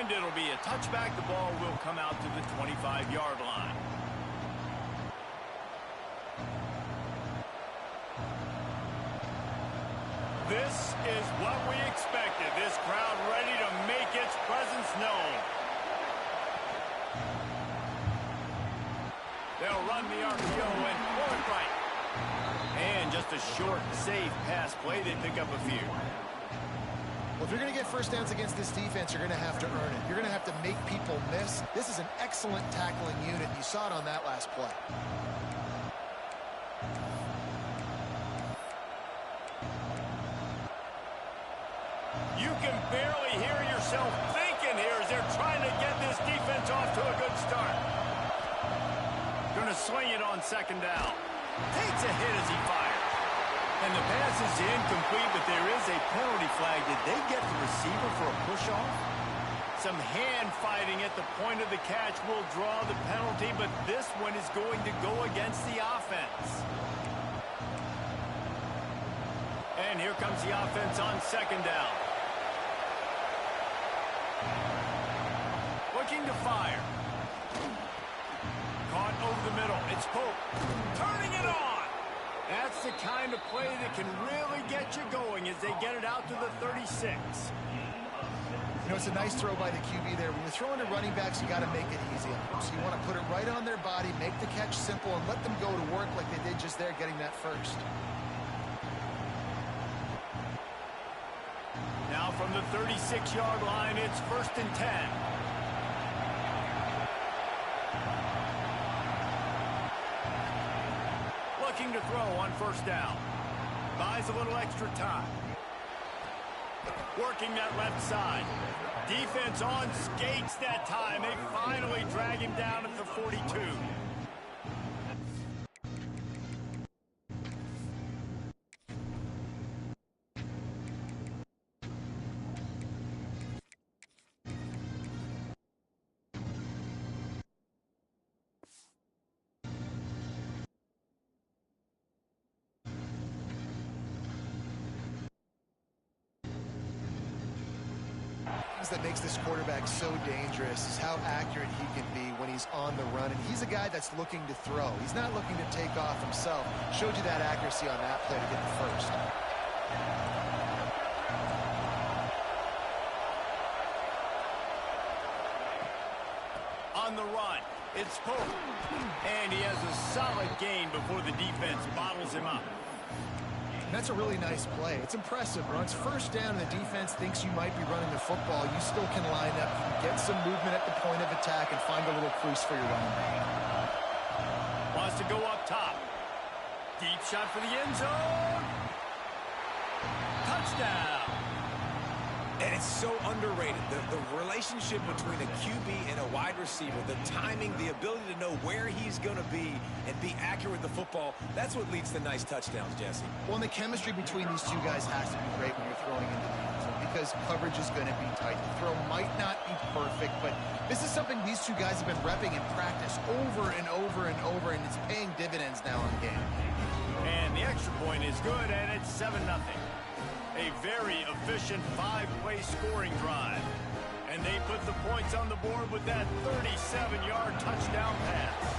And it'll be a touchback. The ball will come out to the 25-yard line. This is what we expected. This crowd ready to make its presence known. They'll run the RPO and pull it right. And just a short, safe pass play. They pick up a few. Well, if you're going to get first downs against this defense, you're going to have to earn it. You're going to have to make people miss. This is an excellent tackling unit. You saw it on that last play. You can barely hear yourself thinking here as they're trying to get this defense off to a good start. Going to swing it on second down. Takes a hit as he fires. And the pass is incomplete, but there is a penalty flag. Did they get the receiver for a push-off? Some hand fighting at the point of the catch will draw the penalty, but this one is going to go against the offense. And here comes the offense on second down. Looking to fire. Caught over the middle. It's Pope. Turning it on. That's the kind of play that can really get you going as they get it out to the 36. You know, it's a nice throw by the QB there. When you're throwing to running backs, you got to make it easy on them. So you want to put it right on their body, make the catch simple, and let them go to work like they did just there, getting that first. Now from the 36-yard line, it's 1st and 10. Looking to throw on first down. Buys a little extra time. Working that left side. Defense on skates that time. They finally drag him down at the 42. That makes this quarterback so dangerous is how accurate he can be when he's on the run. And he's a guy that's looking to throw. He's not looking to take off himself. Showed you that accuracy on that play to get the first. On the run, it's Pope. And he has a solid gain before the defense bottles him up. That's a really nice play. It's impressive. When it's first down and the defense thinks you might be running the football, you still can line up, you can get some movement at the point of attack, and find a little crease for your running back. Wants to go up top. Deep shot for the end zone. Touchdown. And it's so underrated. The relationship between a QB and a wide receiver, the timing, the ability to know where he's going to be and be accurate with the football, that's what leads to nice touchdowns, Jesse. Well, and the chemistry between these two guys has to be great when you're throwing into the end zone because coverage is going to be tight. The throw might not be perfect, but this is something these two guys have been repping in practice over and over and over, and it's paying dividends now in the game. And the extra point is good, and it's 7-0. A very efficient 5-play scoring drive. And they put the points on the board with that 37-yard touchdown pass.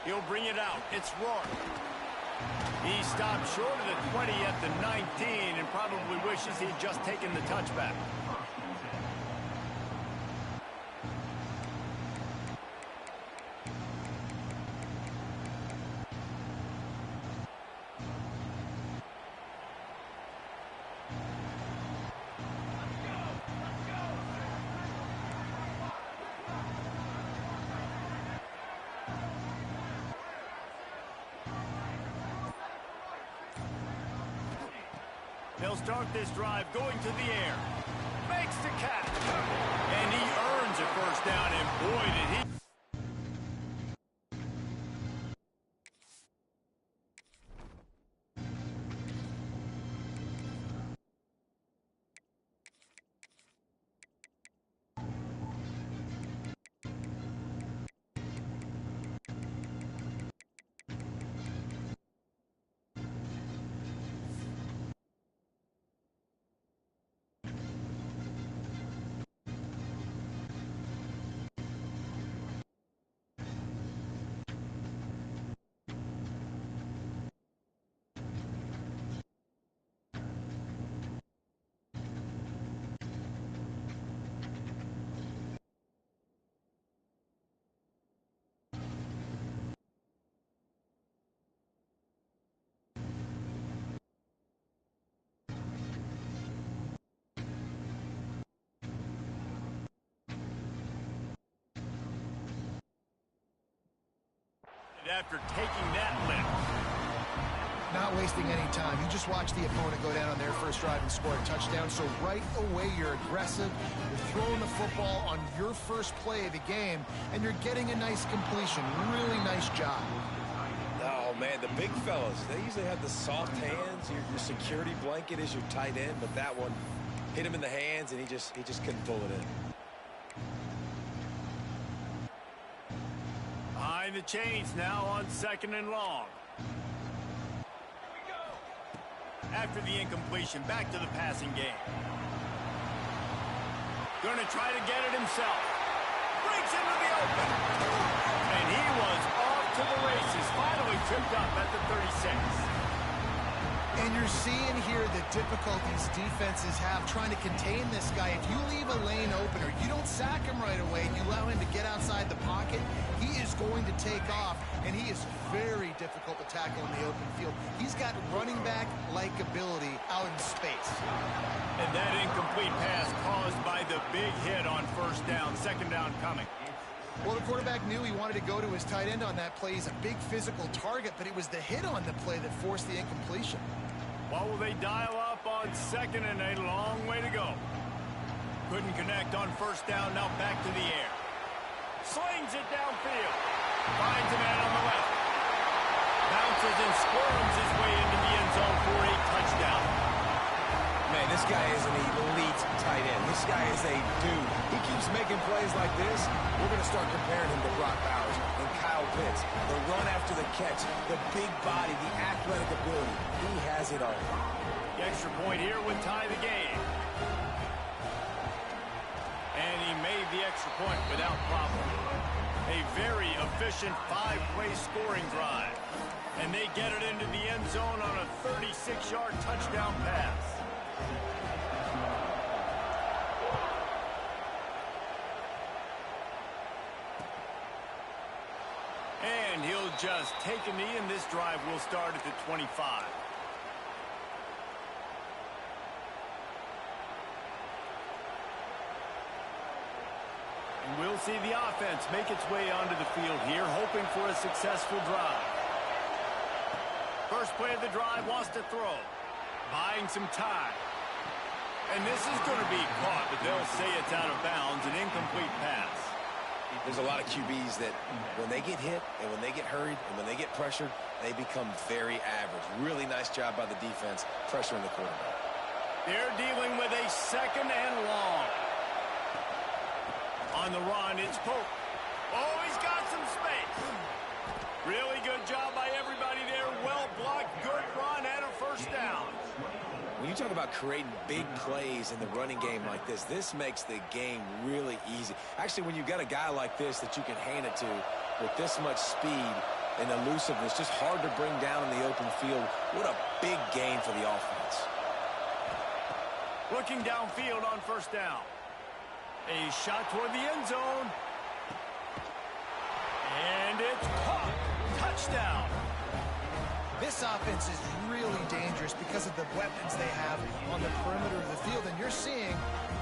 He'll bring it out. It's Rourke. He stopped short of the 20 at the 19 and probably wishes he'd just taken the touchback. They'll start this drive going to the air. Makes the catch. And he earns a first down, and boy, did he. after taking that lift. Not wasting any time. You just watch the opponent go down on their first drive and score a touchdown. So right away, you're aggressive. You're throwing the football on your first play of the game, and you're getting a nice completion. Really nice job. Oh, man, the big fellas, they usually have the soft hands. Your security blanket is your tight end, but that one hit him in the hands, and he just couldn't pull it in. Behind the chains now on 2nd and long. After the incompletion, back to the passing game. Going to try to get it himself. Breaks into the open. And he was off to the races. Finally tripped up at the 36. And you're seeing here the difficulties defenses have trying to contain this guy. If you leave a lane open or you don't sack him right away and you allow him to get outside the pocket, he is going to take off, and he is very difficult to tackle in the open field. He's got running back-like ability out in space. And that incomplete pass caused by the big hit on 1st down, 2nd down coming. Well, the quarterback knew he wanted to go to his tight end on that play. He's a big physical target, but it was the hit on the play that forced the incompletion. What will they dial up on 2nd and a long way to go? Couldn't connect on 1st down, now back to the air. Slings it downfield. Finds a man on the left. Bounces and squirms his way into the end zone for a touchdown. Man, this guy is an elite tight end. This guy is a dude. He keeps making plays like this. We're going to start comparing him to Brock Bowers and Kyle Pitts. The run after the catch, the big body, the athletic ability. He has it all. The extra point here would tie the game. And he made the extra point without problem. A very efficient 5-play scoring drive. And they get it into the end zone on a 36-yard touchdown pass. And he'll just take a knee, and this drive will start at the 25. And we'll see the offense make its way onto the field here, hoping for a successful drive. First play of the drive, wants to throw. Buying some time. And this is going to be caught, but they'll say it's out of bounds, an incomplete pass. There's a lot of QBs that when they get hit and when they get hurried and when they get pressured, they become very average. Really nice job by the defense pressuring the quarterback. They're dealing with a 2nd and long. On the run, it's Pope. Oh, he's got some space. Really good job by everybody there. Well blocked, good run, and a 1st down. When you talk about creating big plays in the running game like this, this makes the game really easy. Actually, when you've got a guy like this that you can hand it to with this much speed and elusiveness, just hard to bring down in the open field, what a big gain for the offense. Looking downfield on 1st down. A shot toward the end zone. And it's caught. Touchdown. This offense is really dangerous because of the weapons they have on the perimeter of the field. And you're seeing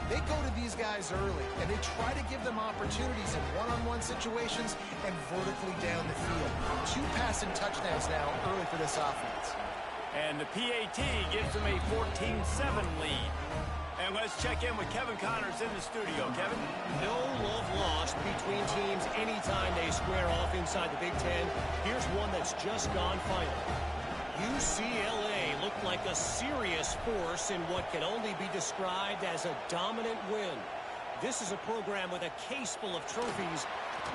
they go to these guys early, and they try to give them opportunities in one-on-one situations and vertically down the field. 2 passing touchdowns now early for this offense. And the PAT gives them a 14-7 lead. And let's check in with Kevin Connors in the studio. Kevin? No love lost between teams anytime they square off inside the Big Ten. Here's one that's just gone final. UCLA looked like a serious force in what can only be described as a dominant win. This is a program with a case full of trophies,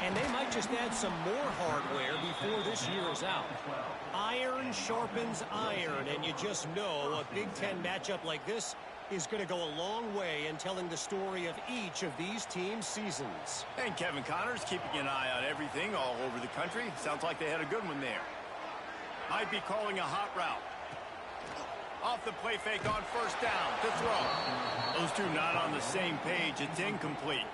and they might just add some more hardware before this year is out. Iron sharpens iron, and you just know a Big Ten matchup like this is going to go a long way in telling the story of each of these teams' seasons. And Kevin Connors keeping an eye on everything all over the country. Sounds like they had a good one there. Might be calling a hot route. Off the play fake on 1st down to throw. Those two not on the same page. It's incomplete.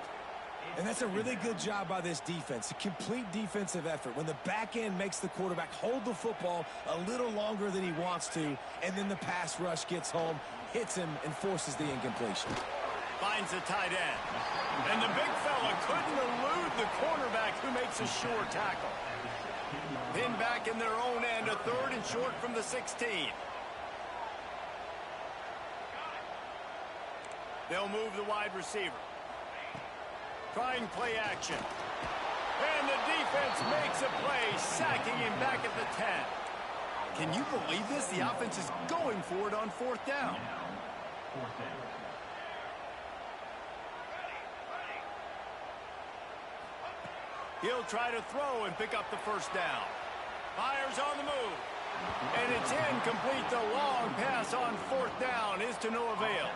And that's a really good job by this defense, a complete defensive effort. When the back end makes the quarterback hold the football a little longer than he wants to, and then the pass rush gets home, hits him, and forces the incompletion. Finds the tight end. And the big fella couldn't elude the cornerback who makes a sure tackle. Pinned back in their own end, a 3rd and short from the 16. They'll move the wide receiver. Trying play action. And the defense makes a play, sacking him back at the 10. Can you believe this? The offense is going for it on 4th down. He'll try to throw and pick up the 1st down. Fires on the move. And it's incomplete. The long pass on 4th down is to no avail.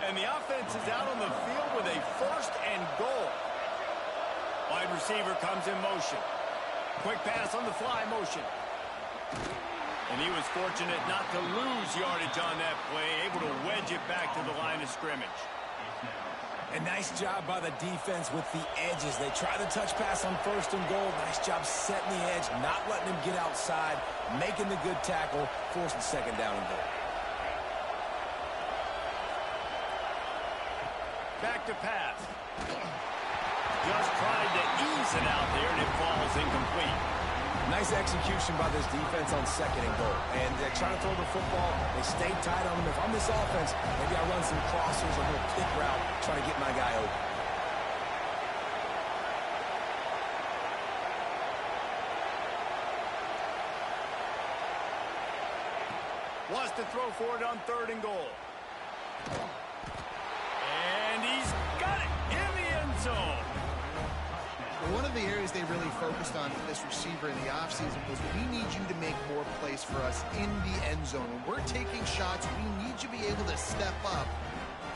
And the offense is out on the field with a 1st and goal. Wide receiver comes in motion. Quick pass on the fly motion. And he was fortunate not to lose yardage on that play, able to wedge it back to the line of scrimmage. A nice job by the defense with the edges. They try the touch pass on 1st and goal. Nice job setting the edge, not letting him get outside, making the good tackle, forcing 2nd down and goal. Back to pass. Just tried to ease it out there, and it falls incomplete. Nice execution by this defense on 2nd and goal. And they're trying to throw the football. They stay tight on them. If I'm this offense, maybe I run some crossers, a little pick route, trying to get my guy open. Wants to throw for it on 3rd and goal. And he's got it in the end zone. One of the areas they really focused on for this receiver in the offseason was, we need you to make more plays for us in the end zone. When we're taking shots, we need you to be able to step up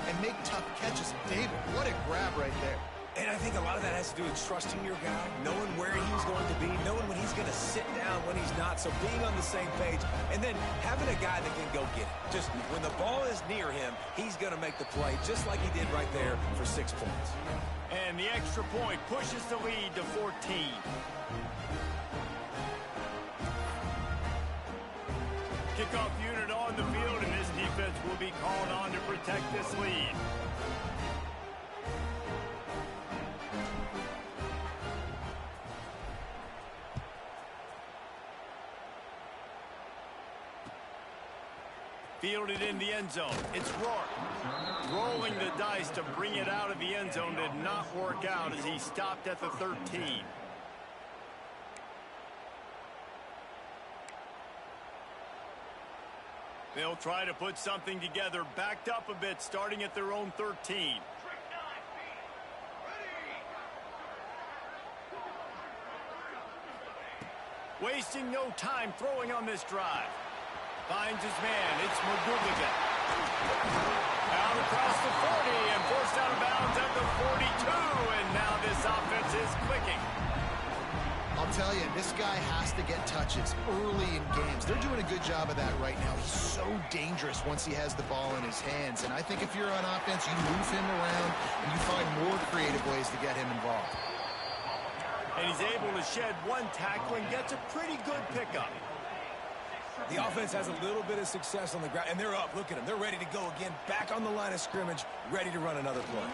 and make tough catches. David, what a grab right there. And I think a lot of that has to do with trusting your guy, knowing where he's going to be, knowing when he's going to sit down, when he's not, so being on the same page, and then having a guy that can go get it. Just when the ball is near him, he's going to make the play, just like he did right there for 6 points. And the extra point pushes the lead to 14. Kickoff unit on the field, and this defense will be called on to protect this lead. Fielded in the end zone. It's Rourke. Rolling the dice to bring it out of the end zone did not work out as he stopped at the 13. They'll try to put something together, backed up a bit, starting at their own 13. Wasting no time throwing on this drive. Finds his man. It's McGooligan. Out across the 40 and forced out of bounds at the 42. And now this offense is clicking. I'll tell you, this guy has to get touches early in games. They're doing a good job of that right now. He's so dangerous once he has the ball in his hands. And I think if you're on offense, you move him around and you find more creative ways to get him involved. And he's able to shed one tackle and gets a pretty good pickup. The offense has a little bit of success on the ground, and they're up. Look at them. They're ready to go again. Back on the line of scrimmage, ready to run another play.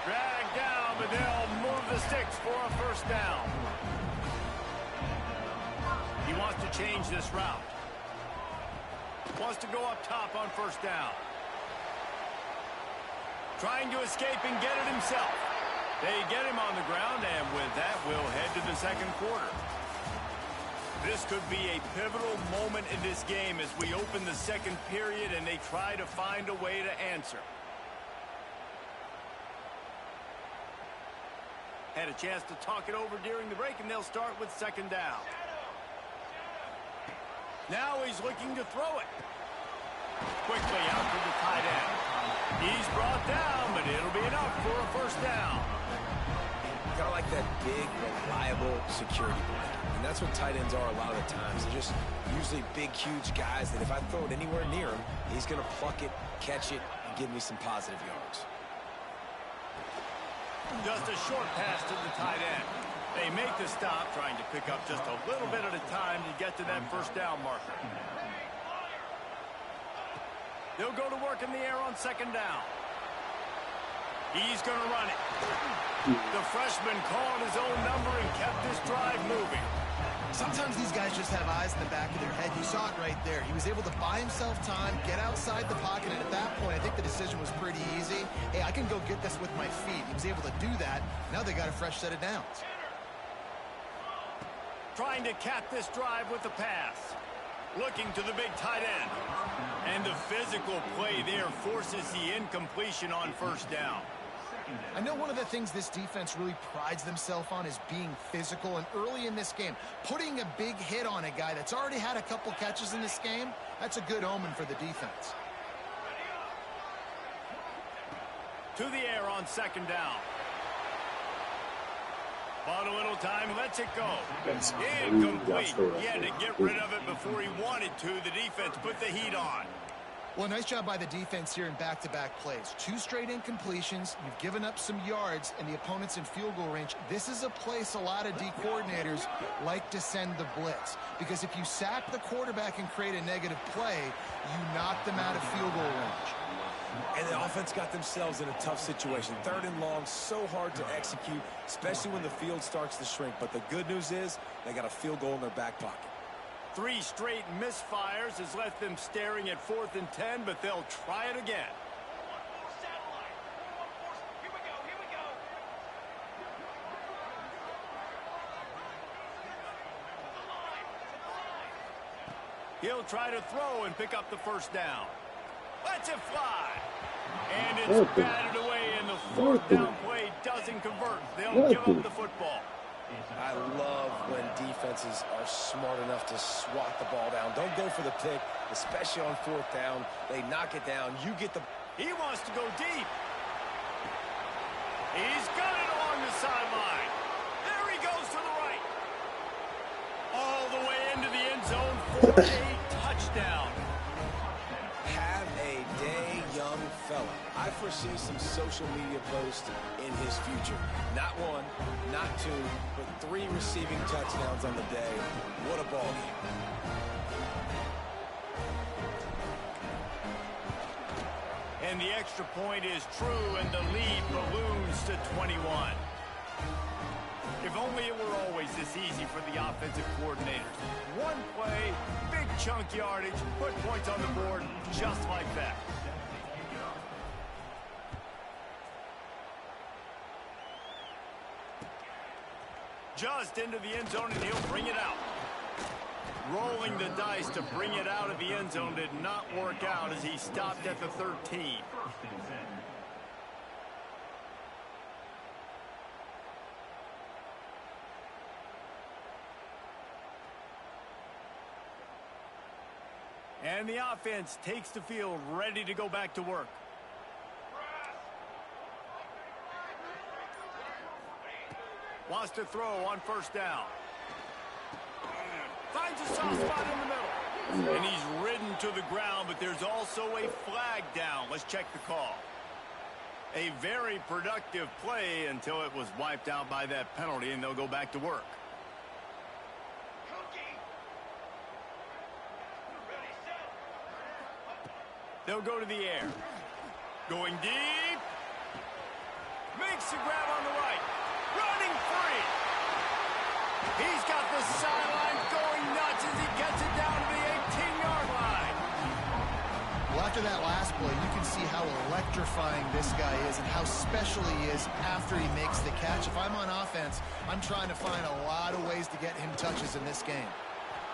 Dragged down, but they'll move the sticks for a 1st down. He wants to change this route. Wants to go up top on 1st down. Trying to escape and get it himself. They get him on the ground, and with that, we'll head to the 2nd quarter. This could be a pivotal moment in this game as we open the 2nd period and they try to find a way to answer. Had a chance to talk it over during the break, and they'll start with 2nd down. Now he's looking to throw it. Quickly out to the tight end. He's brought down, but it'll be enough for a 1st down. Kind of like that big, reliable security blanket. And that's what tight ends are a lot of the times. They're just usually big, huge guys that if I throw it anywhere near him, he's going to pluck it, catch it, and give me some positive yards. Just a short pass to the tight end. They make the stop, trying to pick up just a little bit at a time to get to that 1st down marker. They'll go to work in the air on 2nd down. He's going to run it. The freshman called his own number and kept this drive moving. Sometimes these guys just have eyes in the back of their head. You saw it right there. He was able to buy himself time, get outside the pocket, and at that point, I think the decision was pretty easy. Hey, I can go get this with my feet. He was able to do that. Now they got a fresh set of downs. Trying to cap this drive with the pass. Looking to the big tight end. And the physical play there forces the incompletion on first down. I know one of the things this defense really prides themselves on is being physical, and early in this game, putting a big hit on a guy that's already had a couple catches in this game, that's a good omen for the defense. To the air on second down. Bought a little time, lets it go. Incomplete. He had to get rid of it before he wanted to. The defense put the heat on. Well, nice job by the defense here in back-to-back plays. 2 straight incompletions. You've given up some yards, and the opponent's in field goal range. This is a place a lot of D coordinators like to send the blitz, because if you sack the quarterback and create a negative play, you knock them out of field goal range. And the offense got themselves in a tough situation. 3rd and long, so hard to execute, especially when the field starts to shrink. But the good news is they got a field goal in their back pocket. 3 straight misfires has left them staring at 4th and 10, but they'll try it again. He'll try to throw and pick up the first down. Lets it fly. And it's batted away, and the 4th down play doesn't convert. They'll give up the football. I love when defenses are smart enough to swat the ball down. Don't go for the pick, especially on 4th down. They knock it down. You get the... He wants to go deep. He's got it along the sideline. There he goes to the right. All the way into the end zone for a touchdown. Have a day, young fella. I foresee some social media posts in his future. Not 1, not 2, but 3 receiving touchdowns on the day. What a ball game. And the extra point is true, and the lead balloons to 21. If only it were always this easy for the offensive coordinators. 1 play, big chunk yardage, put points on the board just like that. Just into the end zone, and he'll bring it out. Rolling the dice to bring it out of the end zone did not work out as he stopped at the 13. And the offense takes the field, ready to go back to work. Wants to throw on first down. Finds a soft spot in the middle. And he's ridden to the ground, but there's also a flag down. Let's check the call. A very productive play until it was wiped out by that penalty, and they'll go back to work. They'll go to the air. Going deep. Makes the grab on the right. Running free. He's got the sideline going nuts as he gets it down to the 18-yard line. Well, after that last play, you can see how electrifying this guy is and how special he is after he makes the catch. If I'm on offense, I'm trying to find a lot of ways to get him touches in this game.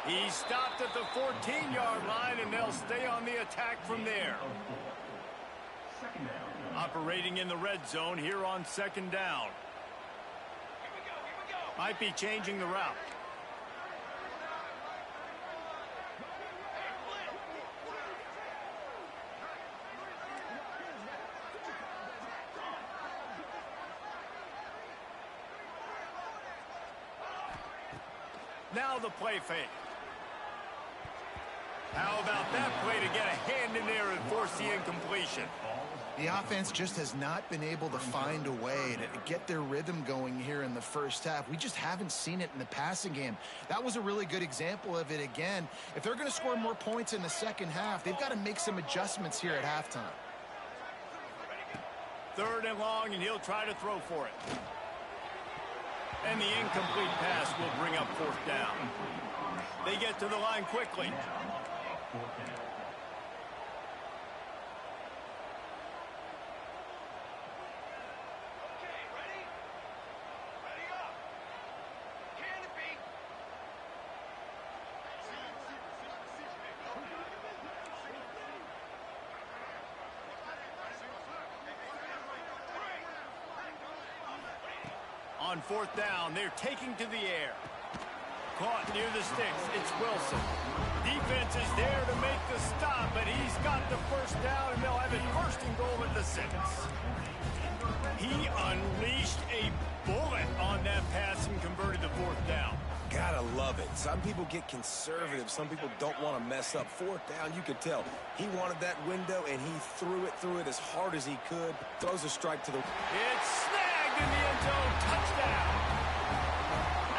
He stopped at the 14-yard line, and they'll stay on the attack from there. Operating in the red zone here on second down. Might be changing the route. Now the play fake. How about that play to get a hand in there and force the incompletion? The offense just has not been able to find a way to get their rhythm going here in the first half. We just haven't seen it in the passing game. That was a really good example of it again. If they're going to score more points in the second half, they've got to make some adjustments here at halftime. 3rd and long, and he'll try to throw for it. And the incomplete pass will bring up fourth down. They get to the line quickly. On fourth down, they're taking to the air. Caught near the sticks. It's Wilson. Defense is there to make the stop, but he's got the first down, and they'll have it first and goal at the 6. He unleashed a bullet on that pass and converted the fourth down. Gotta love it. Some people get conservative. Some people don't want to mess up. Fourth down, you could tell. He wanted that window, and he threw it as hard as he could. Throws a strike to the... It's snagged in the end zone. Touchdown.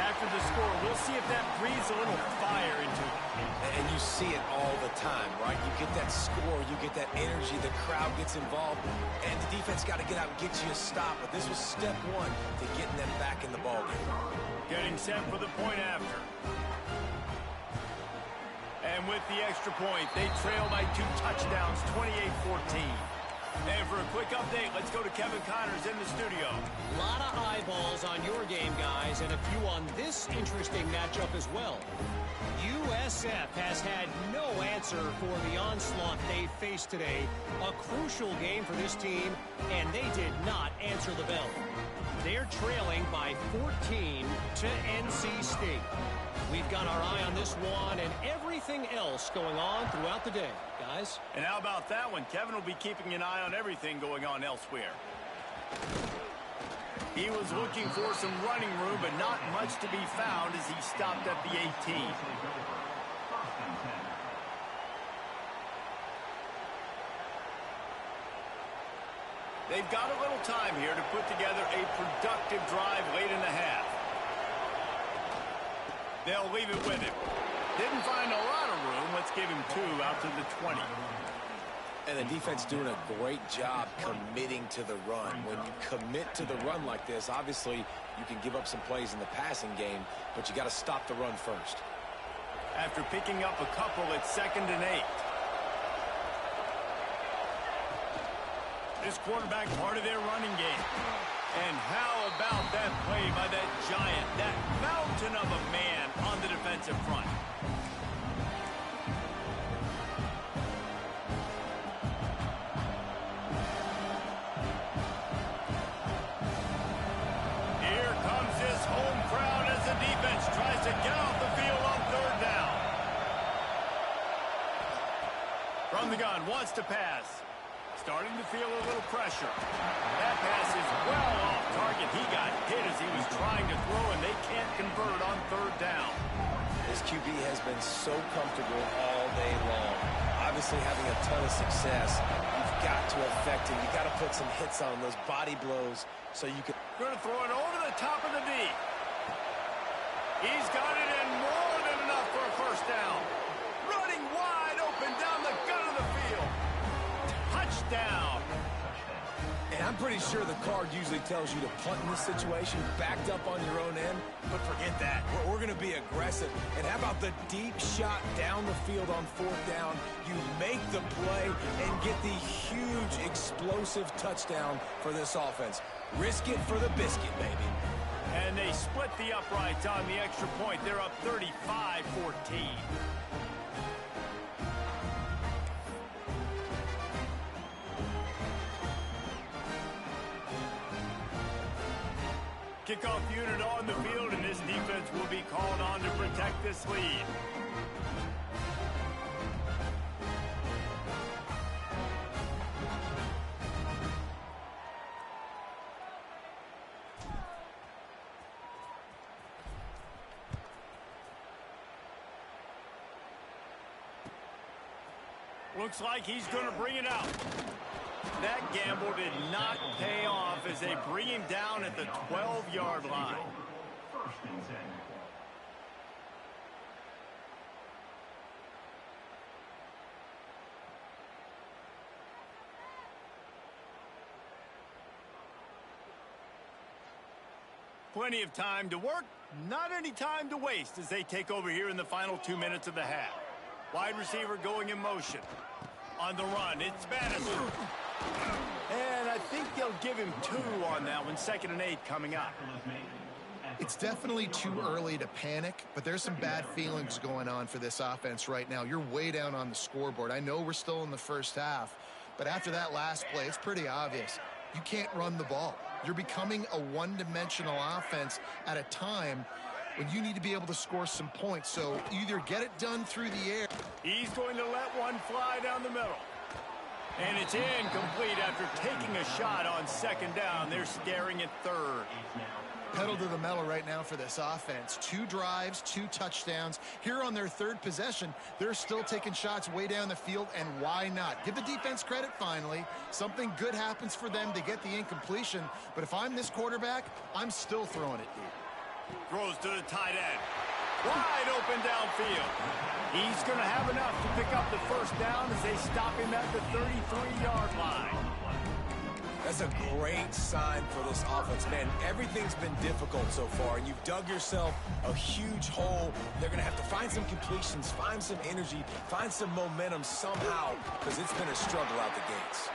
After the score, we'll see if that breathes a little fire into it. And you see it all the time, right? You get that score, you get that energy, the crowd gets involved, and the defense got to get out and get you a stop. But this was step one to getting them back in the ballgame. Getting set for the point after. And with the extra point, they trail by 2 touchdowns, 28-14. And for a quick update, let's go to Kevin Connors in the studio. A lot of eyeballs on your game, guys, and a few on this interesting matchup as well. USF has had no answer for the onslaught they faced today. A crucial game for this team, and they did not answer the bell. They're trailing by 14 to NC State. We've got our eye on this one and everything else going on throughout the day, guys. And how about that one? Kevin will be keeping an eye on everything going on elsewhere. He was looking for some running room, but not much to be found as he stopped at the 18. They've got a little time here to put together a productive drive late in the half. They'll leave it with him. Didn't find a lot of room. Let's give him 2 out to the 20. And the defense doing a great job committing to the run. When you commit to the run like this, obviously you can give up some plays in the passing game, but you got to stop the run first. After picking up a couple, it's 2nd and 8. This quarterback part of their running game. And how about that play by that giant, that mountain of a man on the defensive front? Here comes this home crowd as the defense tries to get off the field on 3rd down. From the gun, wants to pass. Starting to feel a little pressure. That pass is well off target. He got hit as he was trying to throw, and they can't convert on 3rd down. This QB has been so comfortable all day long. Obviously having a ton of success. You've got to affect him. You've got to put some hits on him, those body blows, so you can... Going to throw it over the top of the D. He's got it in more than enough for a first down. Running wide open down the gut of the field. Touchdown. And I'm pretty sure the card usually tells you to punt in this situation, backed up on your own end, but forget that. We're going to be aggressive. And how about the deep shot down the field on 4th down? You make the play and get the huge explosive touchdown for this offense. Risk it for the biscuit, baby. And they split the uprights on the extra point. They're up 35-14. Kickoff unit on the field, and this defense will be called on to protect this lead. Looks like he's going to bring it out. That gamble did not pay off as they bring him down at the 12-yard line. Plenty of time to work, not any time to waste as they take over here in the final 2 minutes of the half. Wide receiver going in motion. On the run, it's Madison. And I think they'll give him 2 on that one, 2nd and 8 coming up. It's definitely too early to panic, but there's some bad feelings going on for this offense right now. You're way down on the scoreboard. I know we're still in the first half, but after that last play, it's pretty obvious. You can't run the ball. You're becoming a one-dimensional offense at a time when you need to be able to score some points. So either get it done through the air. He's going to let one fly down the middle. And it's incomplete after taking a shot on 2nd down. They're staring at 3rd. Pedal to the metal right now for this offense. 2 drives, 2 touchdowns. Here on their 3rd possession, they're still taking shots way down the field, and why not? Give the defense credit finally. Something good happens for them to get the incompletion, but if I'm this quarterback, I'm still throwing it deep. Throws to the tight end. Wide open downfield. He's going to have enough to pick up the 1st down as they stop him at the 33-yard line. That's a great sign for this offense, man. Everything's been difficult so far, and you've dug yourself a huge hole. They're going to have to find some completions, find some energy, find some momentum somehow, because it's been a struggle out the gates.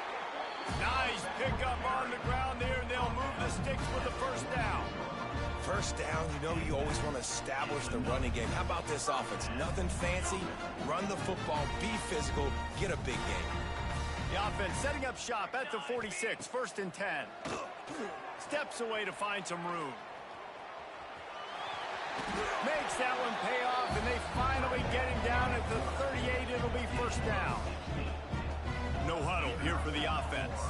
Nice pickup on the ground there, and they'll move the sticks with the 1st down. 1st down, you know you always want to establish the running game. How about this offense? Nothing fancy. Run the football, be physical, get a big game. The offense setting up shop at the 46, 1st and 10. Steps away to find some room. Makes that one pay off, and they finally get him down at the 38. It'll be 1st down. No huddle here for the offense.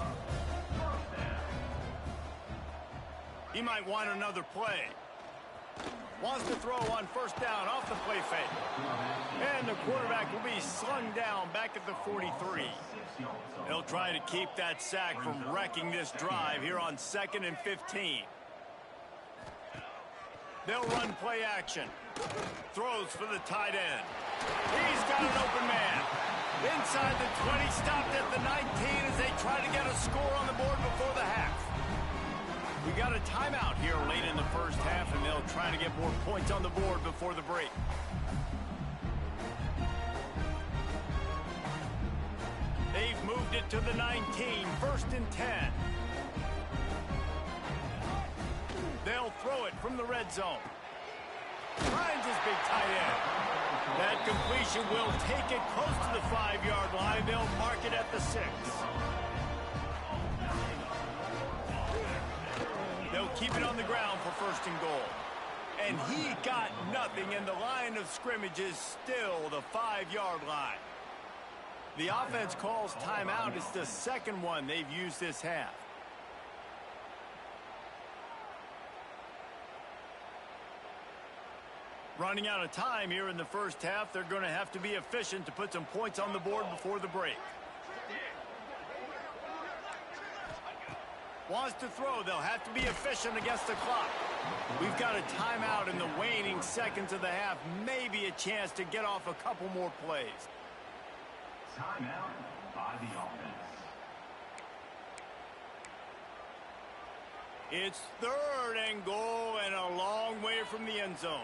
He might want another play. Wants to throw on 1st down off the play fake. And the quarterback will be slung down back at the 43. He'll try to keep that sack from wrecking this drive here on 2nd and 15. They'll run play action. Throws for the tight end. He's got an open man. Inside the 20, stopped at the 19 as they try to get a score on the board before the half. We got a timeout here late in the 1st half, and they'll try to get more points on the board before the break. They've moved it to the 19, 1st and 10. They'll throw it from the red zone. Finds his big tight end. That completion will take it close to the 5-yard line. They'll mark it at the 6. They'll keep it on the ground for 1st and goal. And he got nothing, and the line of scrimmage is still the 5-yard line. The offense calls timeout. It's the 2nd one they've used this half. Running out of time here in the 1st half. They're going to have to be efficient to put some points on the board before the break. Wants to throw. They'll have to be efficient against the clock. We've got a timeout in the waning seconds of the half. Maybe a chance to get off a couple more plays. Timeout by the offense. It's 3rd and goal and a long way from the end zone.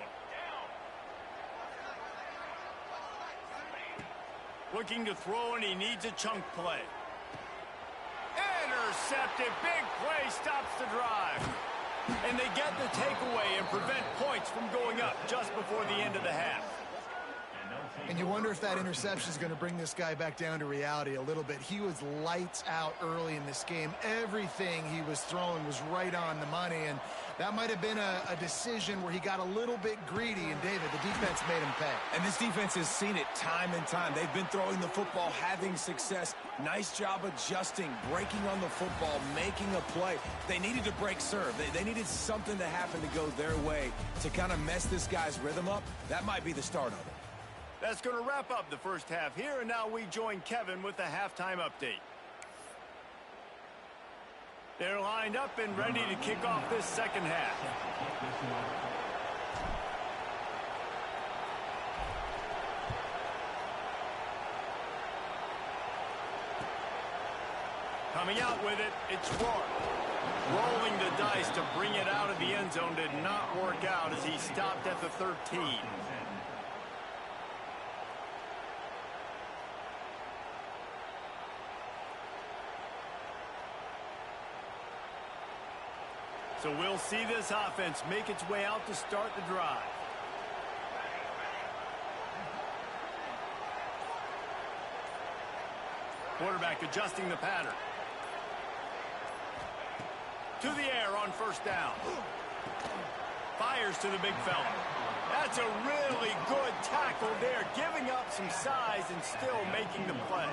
Looking to throw, and he needs a chunk play. Intercepted. Big play stops the drive. And they get the takeaway and prevent points from going up just before the end of the half. And you wonder if that interception is going to bring this guy back down to reality a little bit. He was lights out early in this game. Everything he was throwing was right on the money, and that might have been a decision where he got a little bit greedy, and David, the defense made him pay. And this defense has seen it time and time. They've been throwing the football, having success. Nice job adjusting, breaking on the football, making a play. They needed to break serve. They needed something to happen to go their way to kind of mess this guy's rhythm up. That might be the start of it. That's going to wrap up the 1st half here, and now we join Kevin with the halftime update. They're lined up and ready to kick off this 2nd half. Coming out with it, it's Rourke. Rolling the dice to bring it out of the end zone did not work out as he stopped at the 13. So we'll see this offense make its way out to start the drive. Quarterback adjusting the pattern. To the air on first down. Fires to the big fella. That's a really good tackle there, giving up some size and still making the play.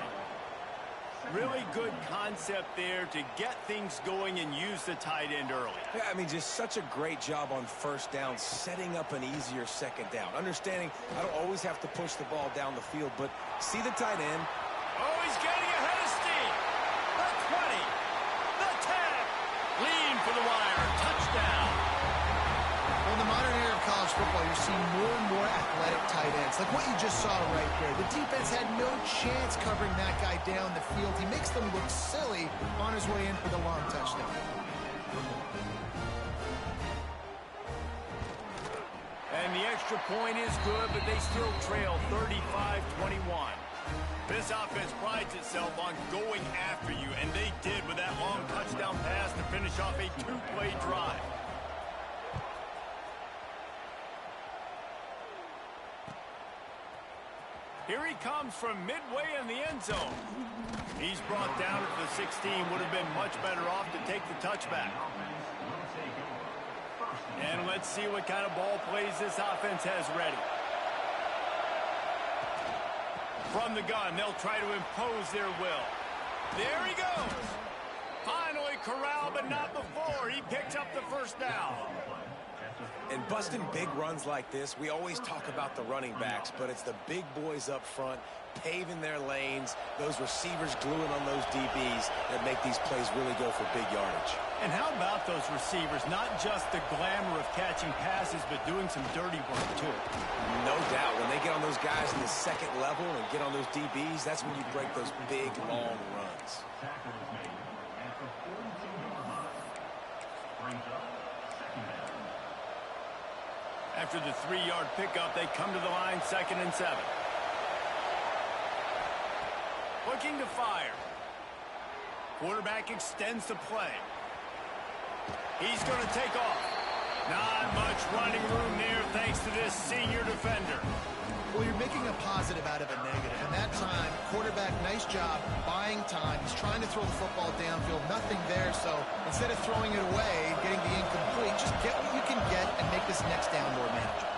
Really good concept there to get things going and use the tight end early. Yeah, I mean, just such a great job on first down, setting up an easier second down. Understanding I don't always have to push the ball down the field, but see the tight end. Oh, he's getting ahead of steam. The 20, the 10, lean for the wire, touchdown. Well, in the modern era of college football, you're seeing more and more athletic tight ends, like what you just saw right there. The defense had no chance covering that guy down the field. He makes them look silly on his way in for the long touchdown. And the extra point is good, but they still trail 35-21. This offense prides itself on going after you, and they did with that long touchdown pass to finish off a two-play drive. Here he comes from midway in the end zone. He's brought down at the 16. Would have been much better off to take the touchback. And let's see what kind of ball plays this offense has ready. From the gun, they'll try to impose their will. There he goes. Finally corralled, but not before. He picks up the first down. And busting big runs like this, we always talk about the running backs, but it's the big boys up front, paving their lanes, those receivers gluing on those DBs that make these plays really go for big yardage. And how about those receivers? Not just the glamour of catching passes, but doing some dirty work, too. No doubt. When they get on those guys in the second level and get on those DBs, that's when you break those big, long runs. After the 3-yard pickup, they come to the line 2nd and 7. Looking to fire. Quarterback extends the play. He's going to take off. Not much running room there thanks to this senior defender. Well, you're making a positive out of a negative. And that time, quarterback, nice job buying time. He's trying to throw the football downfield. Nothing there, so instead of throwing it away, getting the incomplete, just get what you can get and make this next down more manageable.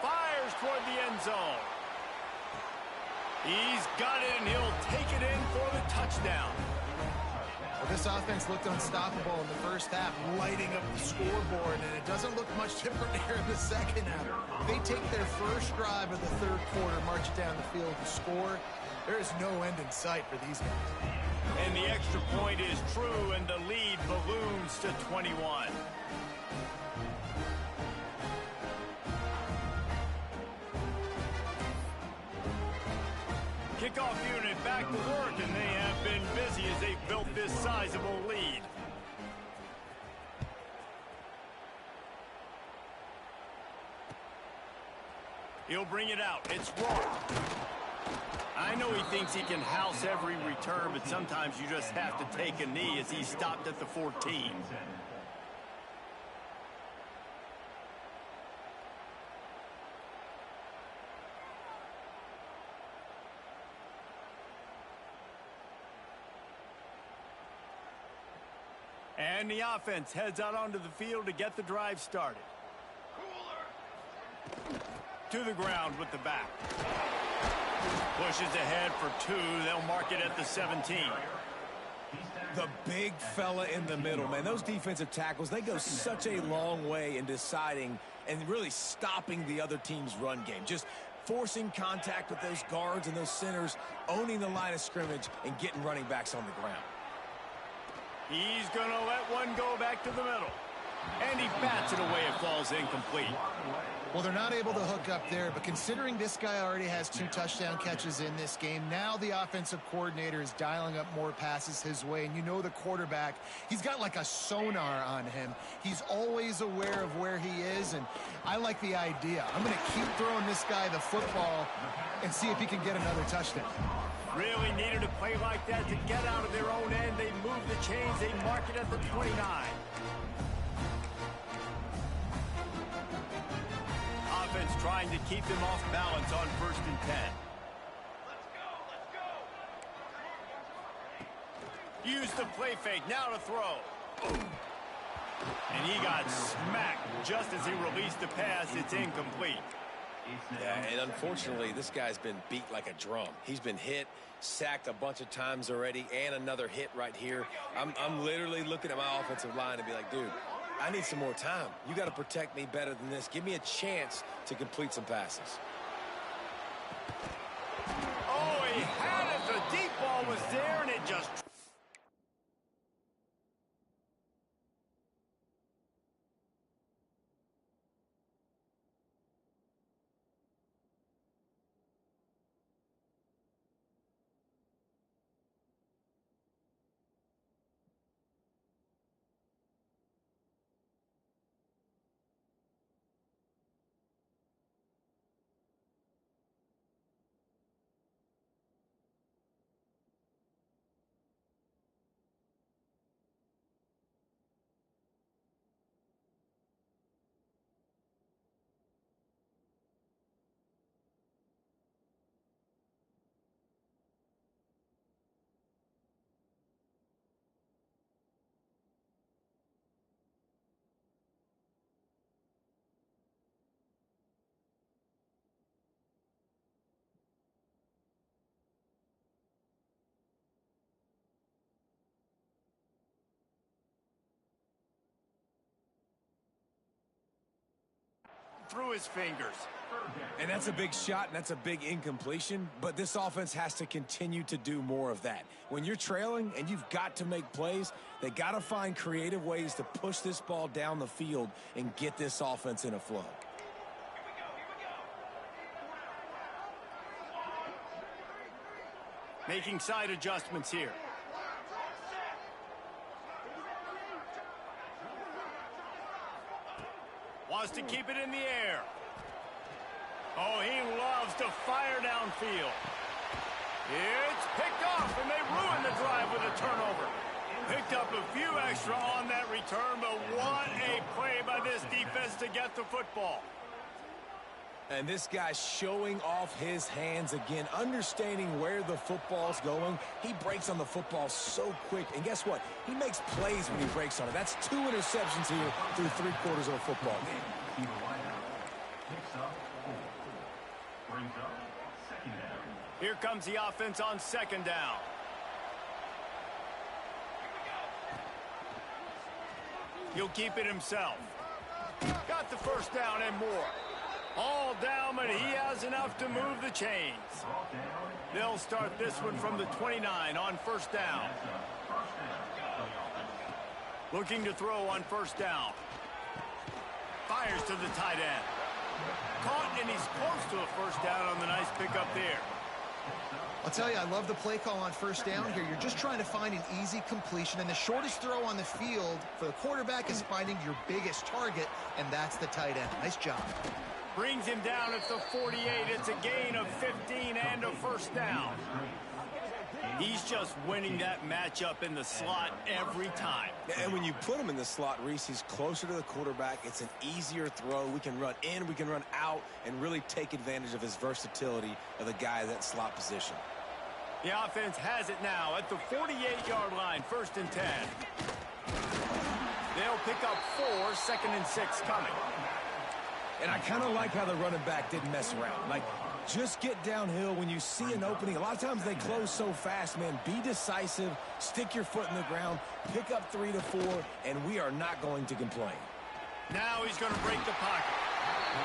Fires toward the end zone. He's got it, and he'll take it in for the touchdown. Well, this offense looked unstoppable in the first half, lighting up the scoreboard, and it doesn't look much different here in the second half. They take their first drive of the third quarter, march down the field to score. There is no end in sight for these guys. And the extra point is true, and the lead balloons to 21. Kickoff unit back to work, and they have been busy as they've built this sizable lead. He'll bring it out. It's Rourke. I know he thinks he can house every return, but sometimes you just have to take a knee as he stopped at the 14. And the offense heads out onto the field to get the drive started. To the ground with the back. Pushes ahead for 2. They'll mark it at the 17. The big fella in the middle, man. Those defensive tackles, they go such a long way in deciding and really stopping the other team's run game. Just forcing contact with those guards and those centers, owning the line of scrimmage, and getting running backs on the ground. He's going to let one go back to the middle. And he bats it away. It falls incomplete. Well, they're not able to hook up there, but considering this guy already has 2 touchdown catches in this game, now the offensive coordinator is dialing up more passes his way. And you know the quarterback, he's got like a sonar on him. He's always aware of where he is, and I like the idea. I'm going to keep throwing this guy the football and see if he can get another touchdown. Really needed a play like that to get out of their own end. They move the chains. They mark it at the 29. Offense trying to keep them off balance on 1st and 10. Use the play fake. Now to throw. And he got smacked just as he released the pass. It's incomplete. Yeah, and unfortunately, this guy's been beat like a drum. He's been hit, sacked a bunch of times already, and another hit right here. I'm literally looking at my offensive line and be like, dude, I need some more time. You got to protect me better than this. Give me a chance to complete some passes. Oh, he had it. The deep ball was there, and it just... through his fingers. And that's a big shot, and that's a big incompletion, but this offense has to continue to do more of that. When you're trailing and you've got to make plays, they got to find creative ways to push this ball down the field and get this offense in a flow. Making side adjustments here. Wants to keep it in the air. Oh, he loves to fire downfield. It's picked off, and they ruin the drive with a turnover. Picked up a few extra on that return, but what a play by this defense to get the football. And this guy's showing off his hands again, understanding where the football's going. He breaks on the football so quick. And guess what? He makes plays when he breaks on it. That's 2 interceptions here through 3/4 of a football game. Here comes the offense on 2nd down. He'll keep it himself. Got the 1st down and more. All down, but he has enough to move the chains. They'll start this one from the 29 on 1st down. Looking to throw on 1st down. Fires to the tight end. Caught, and he's close to a 1st down on the nice pickup there. I'll tell you, I love the play call on 1st down here. You're just trying to find an easy completion, and the shortest throw on the field for the quarterback is finding your biggest target, and that's the tight end. Nice job. Brings him down at the 48. It's a gain of 15 and a 1st down. He's just winning that matchup in the slot every time. And when you put him in the slot, Reese, he's closer to the quarterback. It's an easier throw. We can run in, we can run out, and really take advantage of his versatility of the guy in that slot position. The offense has it now at the 48-yard line, 1st and 10. They'll pick up 4, 2nd and 6 coming. And I kind of like how the running back didn't mess around. Like, just get downhill when you see an opening. A lot of times they close so fast, man. Be decisive, stick your foot in the ground, pick up 3 to 4, and we are not going to complain. Now he's going to break the pocket.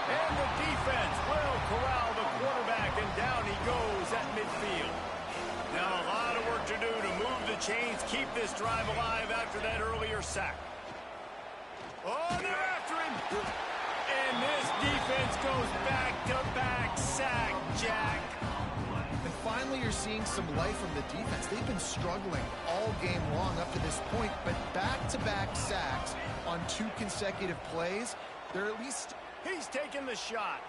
And the defense will corral the quarterback, and down he goes at midfield. Now a lot of work to do to move the chains, keep this drive alive after that earlier sack. Oh, they're after him. And this defense goes back-to-back sack, Jack. And finally, you're seeing some life from the defense. They've been struggling all game long up to this point, but back-to-back sacks on 2 consecutive plays, they're at least... He's taking the shot.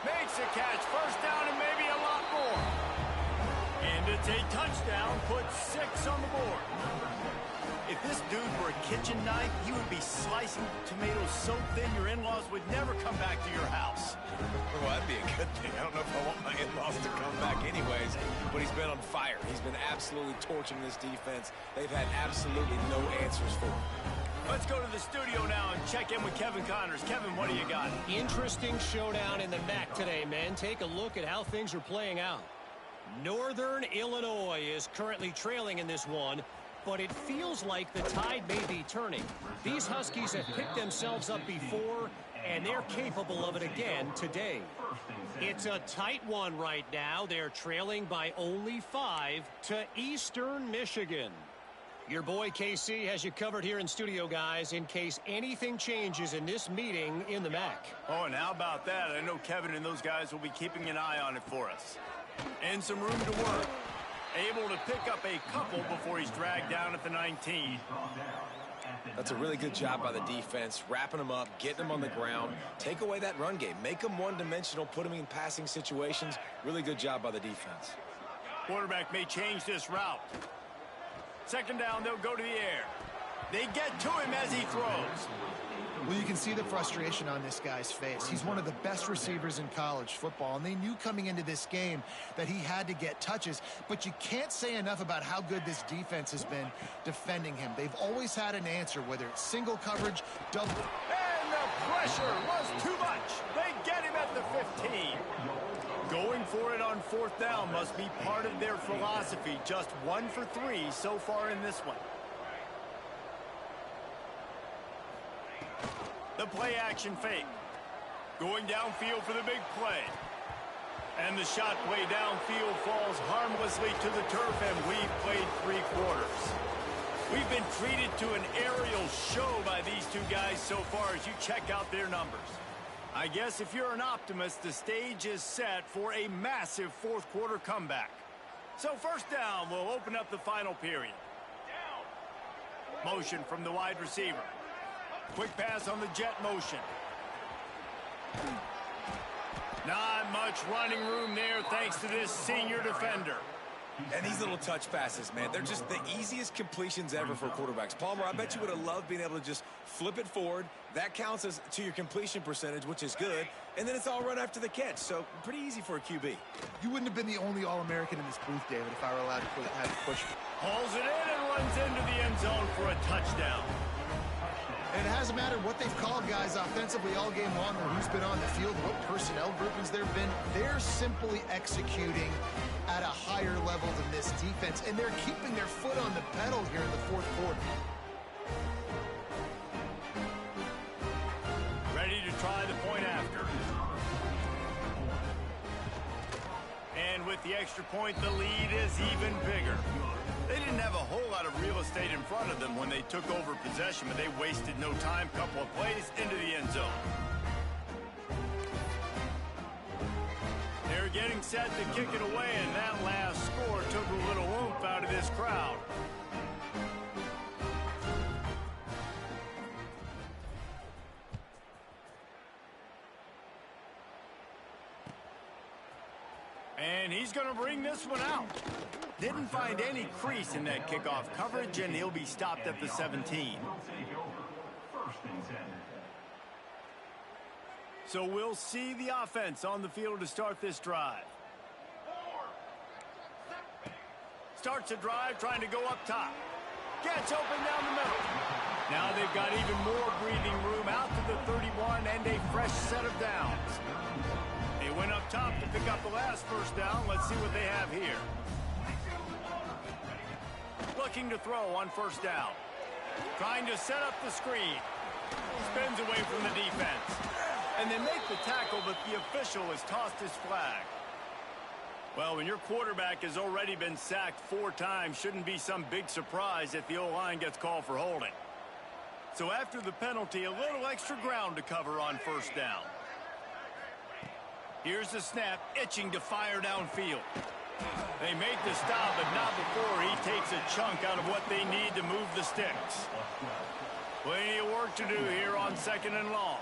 Makes a catch. First down and maybe a lot more. And it's a touchdown. Puts 6 on the board. If this dude were a kitchen knife, he would be slicing tomatoes so thin your in-laws would never come back to your house. Well, that'd be a good thing. I don't know if I want my in-laws to come back anyways, but he's been on fire. He's been absolutely torching this defense. They've had absolutely no answers for him. Let's go to the studio now and check in with Kevin Connors. Kevin, what do you got? Interesting showdown in the MAC today, men. Take a look at how things are playing out. Northern Illinois is currently trailing in this one, but it feels like the tide may be turning. These Huskies have picked themselves up before, and they're capable of it again today. It's a tight one right now. They're trailing by only 5 to Eastern Michigan. Your boy KC has you covered here in studio, guys, in case anything changes in this meeting in the MAC. Oh, and how about that? I know Kevin and those guys will be keeping an eye on it for us. And some room to work. Able to pick up a couple before he's dragged down at the 19. That's a really good job by the defense, wrapping them up, getting them on the ground. Take away that run game. Make them one-dimensional, put them in passing situations. Really good job by the defense. Quarterback may change this route. Second down, they'll go to the air. They get to him as he throws. Well, you can see the frustration on this guy's face. He's one of the best receivers in college football, and they knew coming into this game that he had to get touches, but you can't say enough about how good this defense has been defending him. They've always had an answer, whether it's single coverage, double. And the pressure was too much. They get him at the 15. Going for it on 4th down must be part of their philosophy. Just 1 for 3 so far in this one. The play action fake. Going downfield for the big play. And the shot play downfield falls harmlessly to the turf, and we've played 3 quarters. We've been treated to an aerial show by these 2 guys so far as you check out their numbers. I guess if you're an optimist, the stage is set for a massive 4th quarter comeback. So first down will open up the final period. Motion from the wide receiver. Quick pass on the jet motion. Not much running room there thanks to this senior defender. And these little touch passes, man, they're just the easiest completions ever for quarterbacks. Palmer, I bet you would have loved being able to just flip it forward. That counts as to your completion percentage, which is good. And then it's all right after the catch. So pretty easy for a QB. You wouldn't have been the only All-American in this booth, David, if I were allowed to have to push. Hauls it in and runs into the end zone for a touchdown. And it hasn't mattered what they've called guys offensively all game long or who's been on the field, what personnel groupings there have been. They're simply executing at a higher level than this defense, and they're keeping their foot on the pedal here in the 4th quarter. Ready to try the point after. And with the extra point, the lead is even bigger. They didn't have a whole lot of real estate in front of them when they took over possession, but they wasted no time. Couple of plays into the end zone. They're getting set to kick it away, and that last score took a little oomph out of this crowd. And he's going to bring this one out. Didn't find any crease in that kickoff coverage, and he'll be stopped at the 17. So we'll see the offense on the field to start this drive. Starts a drive trying to go up top. Gets open down the middle. Now they've got even more breathing room out to the 31 and a fresh set of downs. They went up top to pick up the last first down. Let's see what they have here. Looking to throw on first down. Trying to set up the screen. Spins away from the defense. And they make the tackle, but the official has tossed his flag. Well, when your quarterback has already been sacked 4 times, shouldn't be some big surprise if the O-line gets called for holding. So after the penalty, a little extra ground to cover on first down. Here's the snap, itching to fire downfield. They make the stop, but not before he takes a chunk out of what they need to move the sticks. Plenty of work to do here on 2nd and long.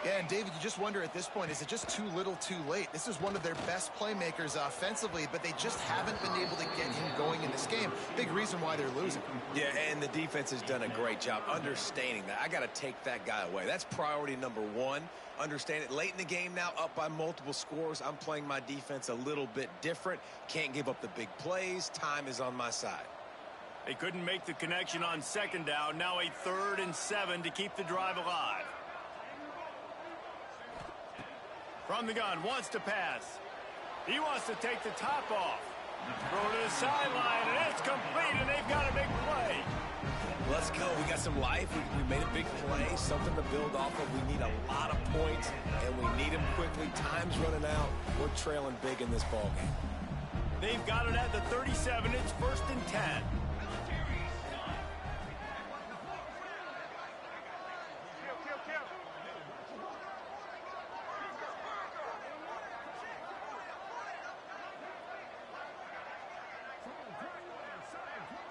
Yeah, and David, you just wonder at this point, is it just too little too late? This is one of their best playmakers offensively, but they just haven't been able to get him going in this game. Big reason why they're losing. Yeah, and the defense has done a great job understanding that. I got to take that guy away. That's priority number one. Understand it. Late in the game now, up by multiple scores. I'm playing my defense a little bit different. Can't give up the big plays. Time is on my side. They couldn't make the connection on 2nd down. Now a 3rd and 7 to keep the drive alive. From the gun, wants to pass. He wants to take the top off. Throw to the sideline, and it's complete, and they've got a big play. Let's go. We got some life. We made a big play, something to build off of. We need a lot of points, and we need them quickly. Time's running out. We're trailing big in this ballgame. They've got it at the 37. It's 1st and 10.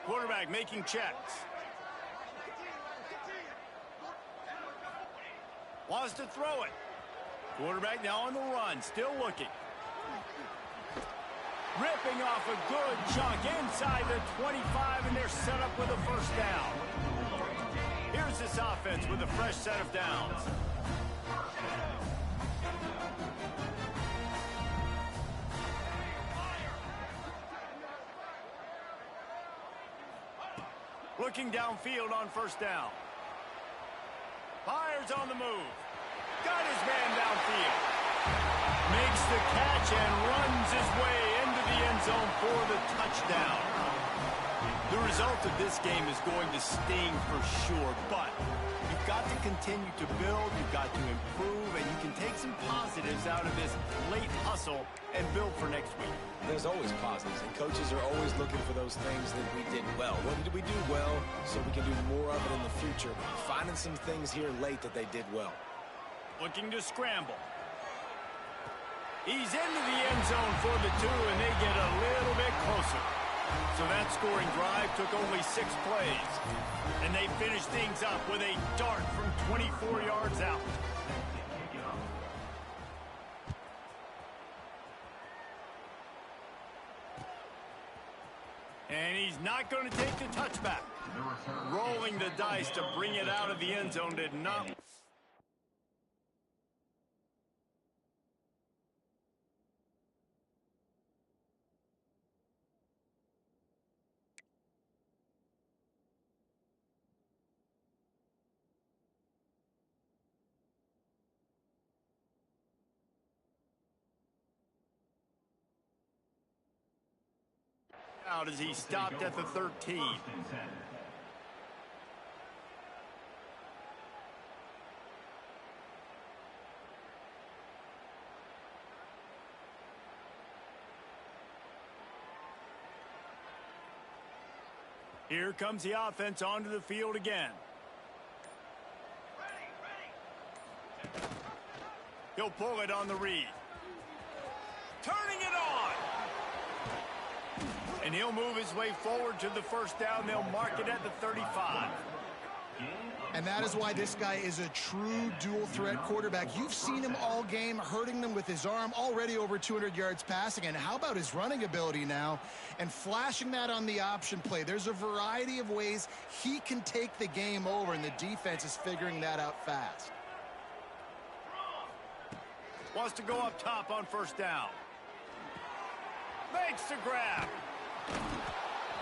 Quarterback making checks. Wants to throw it. Quarterback now on the run, still looking. Ripping off a good chunk inside the 25, and they're set up with a first down. Here's this offense with a fresh set of downs. Looking downfield on first down. Fires on the move. Got his man downfield. Makes the catch and runs his way into the end zone for the touchdown. The result of this game is going to sting for sure, but you've got to continue to build, you've got to improve, and you can take some positives out of this late hustle and build for next week. There's always positives, and coaches are always looking for those things that we did well. What did we do well so we can do more of it in the future? Finding some things here late that they did well. Looking to scramble. He's into the end zone for the 2, and they get a little bit closer. So that scoring drive took only 6 plays. And they finished things up with a dart from 24 yards out. And he's not going to take the touchback. Rolling the dice to bring it out of the end zone did not. Out as he stopped at the 13. Here comes the offense onto the field again. He'll pull it on the read. Turning it on. And he'll move his way forward to the first down. They'll mark it at the 35. And that is why this guy is a true dual-threat quarterback. You've seen him all game, hurting them with his arm, already over 200 yards passing. And how about his running ability now? And flashing that on the option play. There's a variety of ways he can take the game over, and the defense is figuring that out fast. Wants to go up top on first down. Makes the grab.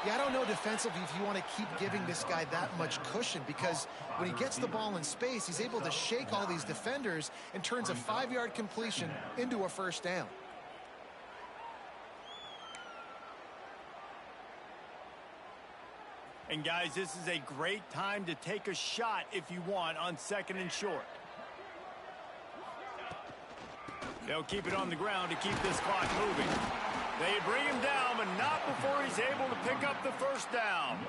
Yeah, I don't know defensively if you want to keep giving this guy that much cushion, because when he gets the ball in space, he's able to shake all these defenders and turns a 5-yard completion into a first down. And guys, this is a great time to take a shot if you want on 2nd and short. They'll keep it on the ground to keep this clock moving. They bring him down, but not before he's able to pick up the first down.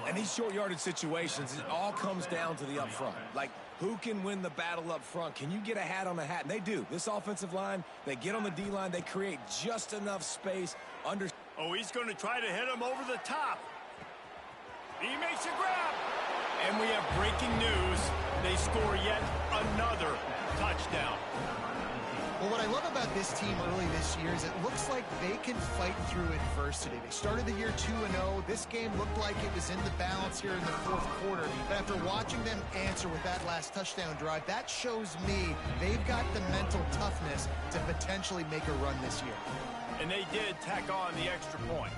And these short yardage situations, it all comes down to the up front. Like, who can win the battle up front? Can you get a hat on a hat? And they do. This offensive line, they get on the D-line. They create just enough space under. Oh, he's going to try to hit him over the top. He makes a grab. And we have breaking news. They score yet another touchdown. Well, what I love about this team early this year is it looks like they can fight through adversity. They started the year 2-0. This game looked like it was in the balance here in the fourth quarter. But after watching them answer with that last touchdown drive, that shows me they've got the mental toughness to potentially make a run this year. And they did tack on the extra point.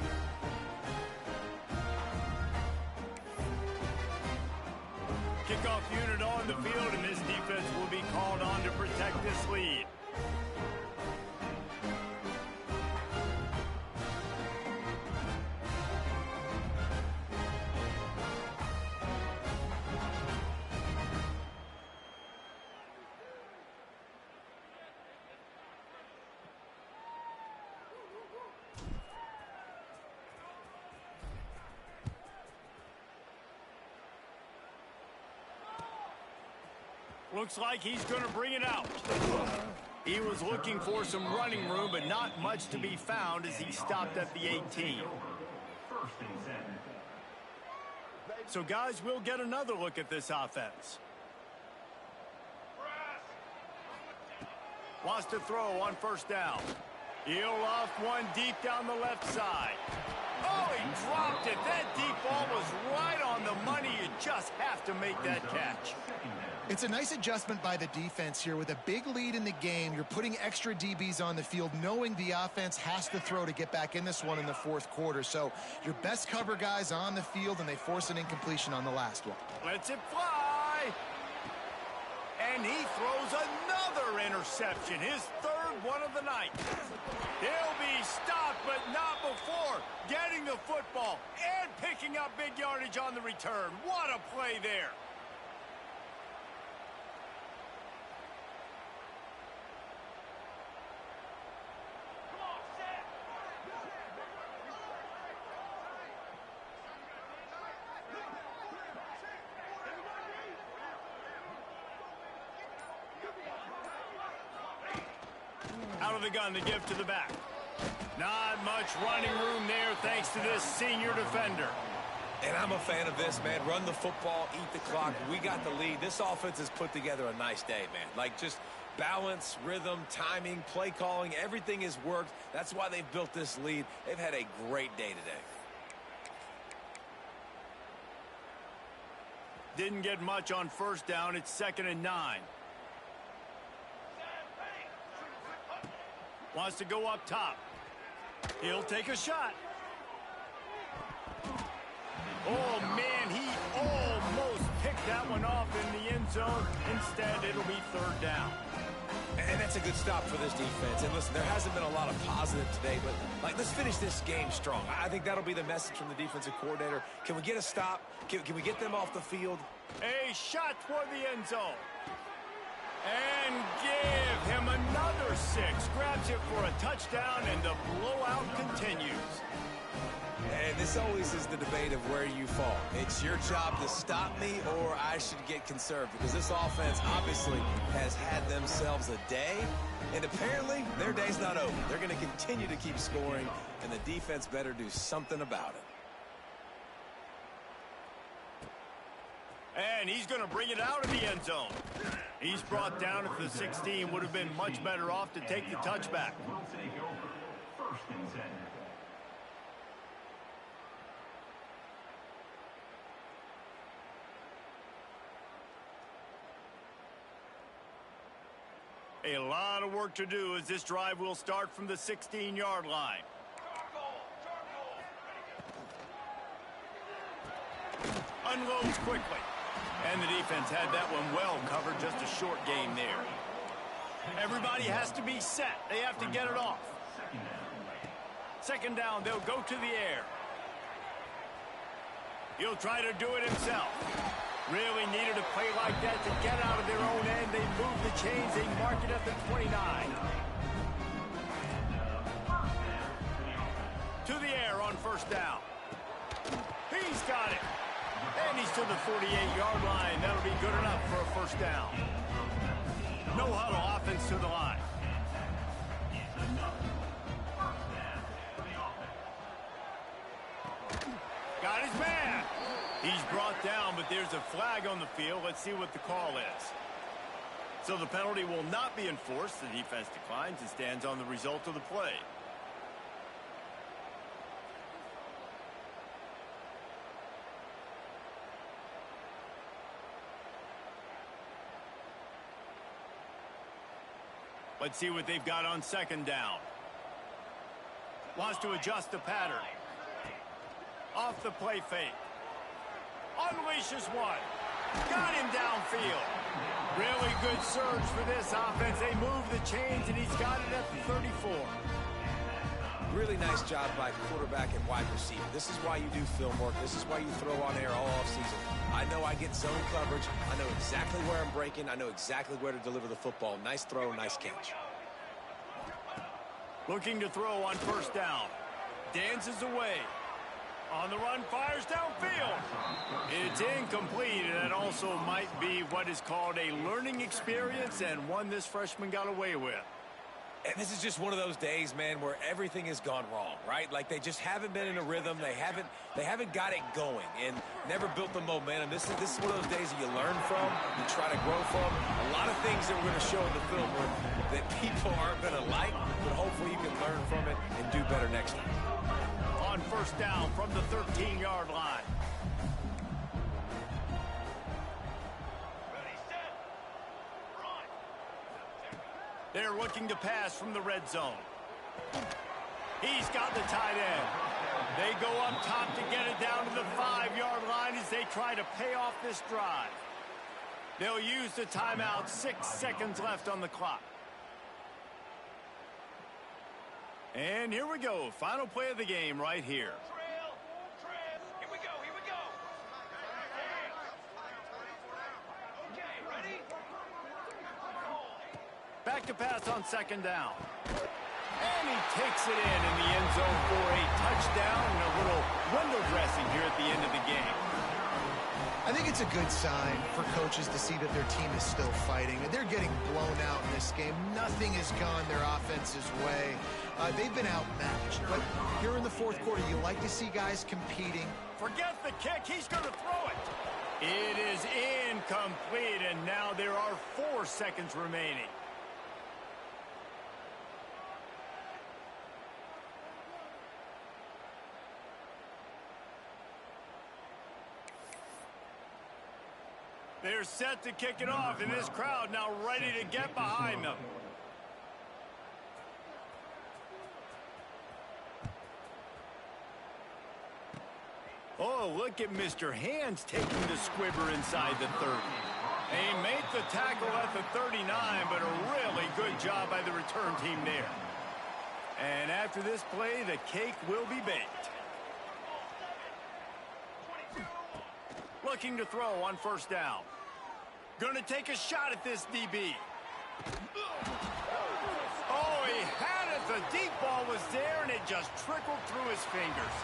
Kickoff unit on the field, and this defense will be called on to protect this lead. Looks like he's going to bring it out. He was looking for some running room, but not much to be found as he stopped at the 18. So, guys, we'll get another look at this offense. Wants to throw on first down. He'll off one deep down the left side. Oh, he dropped it. That deep ball was right on the money. You just have to make that catch. It's a nice adjustment by the defense here. With a big lead in the game, you're putting extra DBs on the field, knowing the offense has to throw to get back in this one in the fourth quarter. So your best cover guys on the field, and they force an incompletion on the last one. Lets it fly. And he throws another interception, his third one of the night. He'll be stopped, but not before getting the football and picking up big yardage on the return. What a play there. Out of the gun to give to the back. Not much running room there thanks to this senior defender. And I'm a fan of this, man. Run the football, eat the clock. We got the lead. This offense has put together a nice day, man. Like, just balance, rhythm, timing, play calling, everything has worked. That's why they've built this lead. They've had a great day today. Didn't get much on first down. It's 2nd and 9. Wants to go up top. He'll take a shot. Oh, man, he almost picked that one off in the end zone. Instead, it'll be 3rd down. And that's a good stop for this defense. And listen, there hasn't been a lot of positive today, but, like, let's finish this game strong. I think that'll be the message from the defensive coordinator. Can we get a stop? Can we get them off the field? A shot toward the end zone. And give him another 6. Grabs it for a touchdown, and the blowout continues. And this always is the debate of where you fall. It's your job to stop me, or I should get conserved, because this offense obviously has had themselves a day, and apparently their day's not over. They're going to continue to keep scoring, and the defense better do something about it. And he's going to bring it out of the end zone. He's brought down at the 16. Would have been much better off to take the touchback. A lot of work to do as this drive will start from the 16-yard line. Unloads quickly. And the defense had that one well covered, just a short game there. Everybody has to be set. They have to get it off. 2nd down, they'll go to the air. He'll try to do it himself. Really needed a play like that to get out of their own end. They move the chains. They mark it at the 29. To the air on 1st down. He's got it. And he's to the 48-yard line. That'll be good enough for a first down. No huddle offense to the line. Got his man. He's brought down, but there's a flag on the field. Let's see what the call is. So the penalty will not be enforced. The defense declines and stands on the result of the play. Let's see what they've got on second down. Wants to adjust the pattern. Off the play fake. Unleashes one. Got him downfield. Really good surge for this offense. They move the chains, and he's got it at the 34. Really nice job by quarterback and wide receiver. This is why you do film work. This is why you throw on air all offseason. I know I get zone coverage. I know exactly where I'm breaking. I know exactly where to deliver the football. Nice throw, nice catch. Looking to throw on first down. Dances away. On the run, fires downfield. It's incomplete, and that also might be what is called a learning experience and one this freshman got away with. And this is just one of those days, man, where everything has gone wrong, right? Like they just haven't been in a rhythm. They haven't got it going and never built the momentum. This is one of those days that you learn from, you try to grow from. A lot of things that we're going to show in the film that people aren't going to like, but hopefully you can learn from it and do better next time. On first down from the 13-yard line. They're looking to pass from the red zone. He's got the tight end. They go up top to get it down to the 5-yard line as they try to pay off this drive. They'll use the timeout. 6 seconds left on the clock. And here we go. Final play of the game right here. Here we go. Okay, ready? Back to pass on second down. And he takes it in the end zone for a touchdown and a little window dressing here at the end of the game. I think it's a good sign for coaches to see that their team is still fighting. They're getting blown out in this game. Nothing has gone their offense's way. They've been outmatched. But here in the fourth quarter, you like to see guys competing. Forget the kick. He's going to throw it. It is incomplete, and now there are 4 seconds remaining. They're set to kick it off, and this crowd now ready to get behind them. Oh, look at Mr. Hands taking the squibber inside the 30. They make the tackle at the 39, but a really good job by the return team there. And after this play, the cake will be baked. Looking to throw on first down. Going to take a shot at this DB. Oh, he had it. The deep ball was there, and it just trickled through his fingers.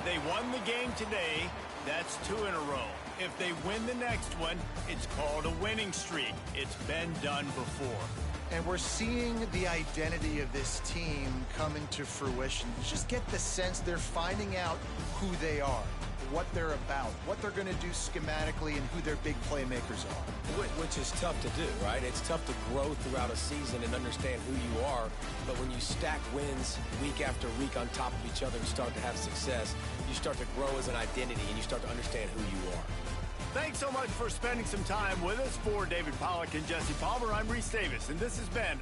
They won the game today. That's 2 in a row. If they win the next one, it's called a winning streak. It's been done before. And we're seeing the identity of this team come into fruition. You just get the sense they're finding out who they are, what they're about, what they're going to do schematically, and who their big playmakers are. Which is tough to do, right? It's tough to grow throughout a season and understand who you are. But when you stack wins week after week on top of each other and start to have success, you start to grow as an identity and you start to understand who you are. Thanks so much for spending some time with us. For David Pollack and Jesse Palmer, I'm Reese Davis, and this has been